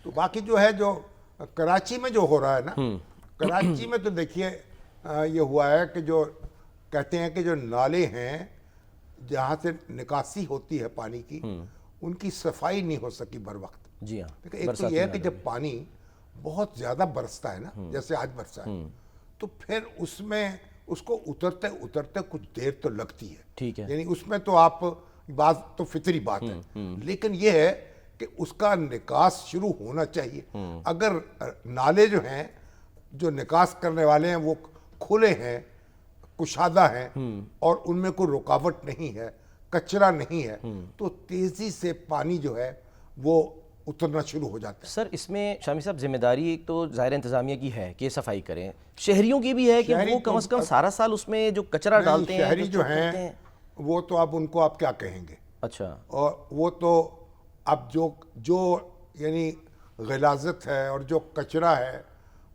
تو باقی جو ہے جو کراچی میں جو ہو رہا ہے نا، کراچی میں تو دیکھیے یہ ہوا ہے کہ جو کہتے ہیں کہ جو نالے ہیں جہاں سے نکاسی ہوتی ہے پانی کی، ان کی صفائی نہیں ہو سکی بر وقت. جی ہاں. ایک تو یہ ہے کہ جب پانی بہت زیادہ برستا ہے نا، جیسے آج برسا ہے، تو پھر اس میں اس کو اترتے اترتے کچھ دیر تو لگتی ہے. ٹھیک ہے. یعنی اس میں تو آپ بات تو فطری بات ہے، لیکن یہ ہے کہ اس کا نکاس شروع ہونا چاہیے. اگر نالے جو ہیں جو نکاس کرنے والے ہیں وہ کھلے ہیں، کشادہ ہیں، اور ان میں کوئی رکاوٹ نہیں ہے، کچرا نہیں ہے، تو تیزی سے پانی جو ہے وہ اترنا شروع ہو جاتا ہے. سر اس میں شامی صاحب ذمہ داری ایک تو ظاہر انتظامیہ کی ہے کہ صفائی کریں، شہریوں کی بھی ہے کہ وہ کم از کم سارا سال اس میں جو کچرا ڈالتے ہیں. شہری جو ہیں وہ تو اب ان کو آپ کیا کہیں گے. اچھا. اور وہ تو اب جو یعنی غلاظت ہے اور جو کچرا ہے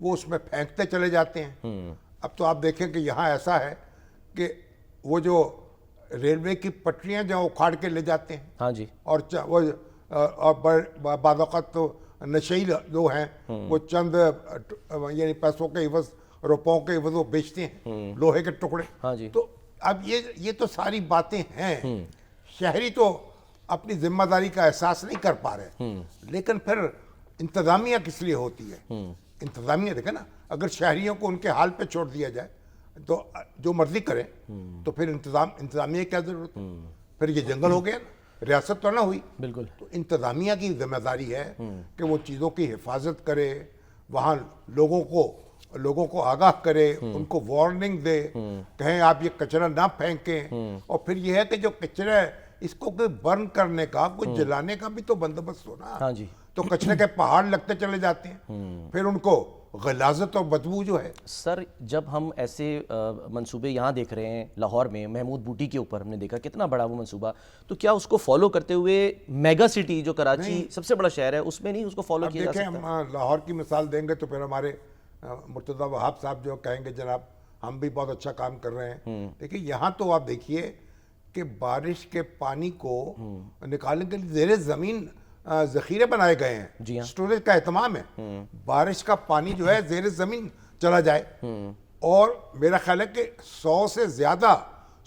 وہ اس میں پھینکتے چلے جاتے ہیں. اب تو آپ دیکھیں کہ یہاں ایسا ہے کہ وہ جو ریلوے کی پٹریاں جو اکھاڑ کے لے جاتے ہیں. ہاں جی. اور بعض اوقات تو نشئی جو ہیں وہ چند یعنی پیسوں کے عوض، روپوں کے عوض وہ بیچتے ہیں لوہے کے ٹکڑے. ہاں جی. تو اب یہ تو ساری باتیں ہیں. شہری تو اپنی ذمہ داری کا احساس نہیں کر پا رہے، لیکن پھر انتظامیہ کس لیے ہوتی ہے. انتظامیہ دیکھیں نا، اگر شہریوں کو ان کے حال پہ چھوڑ دیا جائے تو جو مرضی کریں تو پھر انتظامیہ کیا ضرورت ہے. پھر یہ جنگل ہو گیا نا، ریاست تو نہ ہوئی. بالکل. تو انتظامیہ کی ذمہ داری ہے کہ وہ چیزوں کی حفاظت کرے، وہاں لوگوں کو آگاہ کرے، ان کو وارننگ دے، کہیں آپ یہ کچرا نہ پھینکیں. اور پھر یہ ہے کہ جو کچرا ہے اس کو کوئی برن کرنے کا، کوئی جلانے کا بھی تو بندوبست ہونا. ہاں جی. تو کچرے کے پہاڑ لگتے چلے جاتے ہیں، پھر ان کو غلاظت اور بدبو جو ہے. سر جب ہم ایسے منصوبے یہاں دیکھ رہے ہیں لاہور میں، محمود بوٹی کے اوپر ہم نے دیکھا کتنا بڑا وہ منصوبہ، تو کیا اس کو فالو کرتے ہوئے میگا سٹی جو کراچی سب سے بڑا شہر ہے اس میں نہیں اس کو فالو کیا جا سکتا؟ دیکھیں ہم لاہور کی مثال دیں گے تو پھر ہمارے مرتضیٰ وہاب صاحب جو کہیں گے جناب ہم بھی بہت اچھا کام کر رہے ہیں. دیکھیں یہاں تو آپ دیکھیے کہ بارش کے پانی کو نکالنے کے لیے زیر زمین ذخیرے بنائے گئے ہیں. جی ہاں. سٹوریج کا اہتمام ہے. بارش کا پانی جو ہے زیر زمین چلا جائے، اور میرا خیال ہے کہ 100 سے زیادہ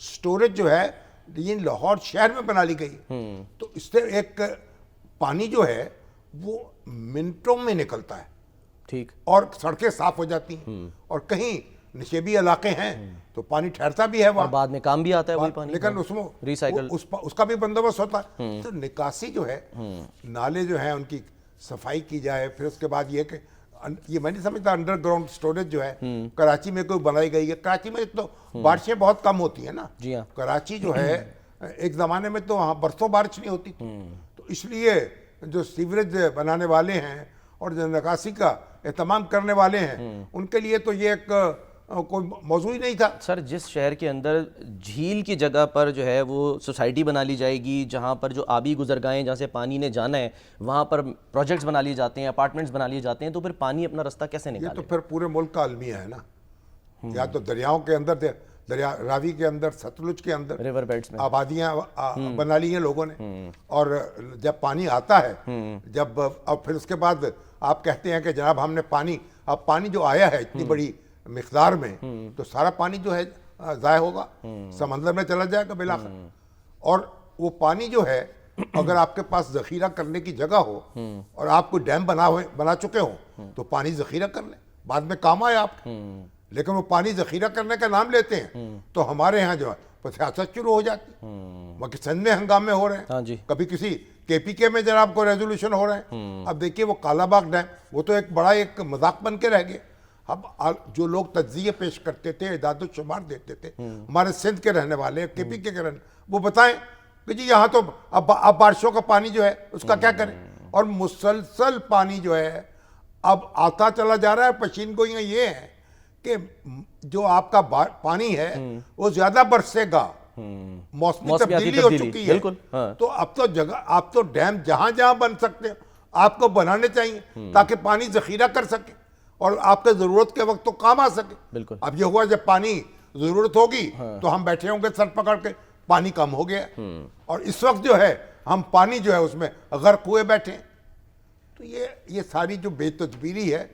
سٹوریج جو ہے یہ لاہور شہر میں بنا لی گئی. تو اس سے ایک پانی جو ہے وہ منٹوں میں نکلتا ہے. ٹھیک. اور سڑکیں صاف ہو جاتی ہیں، اور کہیں نشیبی علاقے ہیں تو پانی ٹھہرتا بھی ہے وہاں، اور بعد میں کام بھی آتا ہے وہی پانی، لیکن اس میں ریسائیکل اس کا بھی بندوبست ہوتا ہے. تو نکاسی جو ہے، نالے جو ہیں ان کی صفائی کی جائے. پھر اس کے بعد یہ کہ یہ میں نہیں سمجھتا انڈر گراؤنڈ سٹوریج جو ہے کراچی میں کوئی بنائی گئی ہے. کراچی میں تو بارشیں بہت کم ہوتی ہیں نا. جی ہاں. کراچی جو ہے ایک زمانے میں تو وہاں برسوں بارش نہیں ہوتی تھی. تو اس لیے جو سیوریج بنانے والے ہیں اور جو نکاسی کا اہتمام کرنے والے ہیں ان کے لیے تو یہ ایک کوئی موضوع ہی نہیں تھا. سر جس شہر کے اندر جھیل کی جگہ پر جو ہے وہ سوسائٹی بنا لی جائے گی، جہاں پر جو آبی گزرگاہیں جہاں سے پانی نے جانا ہے وہاں پر پروجیکٹس بنا لیے جاتے ہیں، اپارٹمنٹس بنا لیے جاتے ہیں، تو پھر پانی اپنا رستہ کیسے نکالے؟ یہ تو پھر پورے ملک کا المیہ ہے نا. یا تو دریاؤں کے اندر، دریا راوی کے اندر، ستلج کے اندر ریور بیلٹس میں آبادیاں بنا لی ہیں لوگوں نے. اور جب پانی آتا ہے جب، اور پھر اس کے بعد آپ کہتے ہیں کہ جناب ہم نے اب پانی جو آیا ہے اتنی بڑی مقدار میں، تو سارا پانی جو ہے ضائع ہوگا، سمندر میں چلا جائے گا بالآخر. اور وہ پانی جو ہے اگر آپ کے پاس ذخیرہ کرنے کی جگہ ہو اور آپ کو ڈیم بنا چکے ہوں تو پانی ذخیرہ کر لیں، بعد میں کام آئے آپ کے. لیکن وہ پانی ذخیرہ کرنے کا نام لیتے ہیں تو ہمارے ہاں جو ہے سیاست شروع ہو جاتی. وہاں سندھ میں ہنگامے ہو رہے ہیں، کبھی کسی KPK میں جناب کو ریزولوشن ہو رہے ہیں. اب دیکھیے وہ کالا باغ ڈیم وہ تو ایک بڑا ایک مذاق بن کے رہ گیا. اب جو لوگ تجزیے پیش کرتے تھے، اعداد و شمار دیتے تھے، ہمارے سندھ کے رہنے والے، KPK کے رہنے، وہ بتائیں کہ جی یہاں تو اب بارشوں کا پانی جو ہے اس کا کیا کریں. اور مسلسل پانی جو ہے اب آتا چلا جا رہا ہے. پشین گوئیاں یہ ہے کہ جو آپ کا پانی ہے وہ زیادہ برسے گا، موسمی تبدیلی ہو چکی ہے. تو اب تو ڈیم جہاں جہاں بن سکتے ہیں آپ کو بنانے چاہیے تاکہ پانی ذخیرہ کر سکے اور آپ کے ضرورت کے وقت تو کام آ سکے. اب یہ ہوا جب پانی ضرورت ہوگی تو ہم بیٹھے ہوں گے سر پکڑ کے، پانی کم ہو گیا. اور اس وقت جو ہے ہم پانی جو ہے اس میں غرق ہوئے بیٹھے ہیں. تو یہ ساری جو بے تدبیری ہے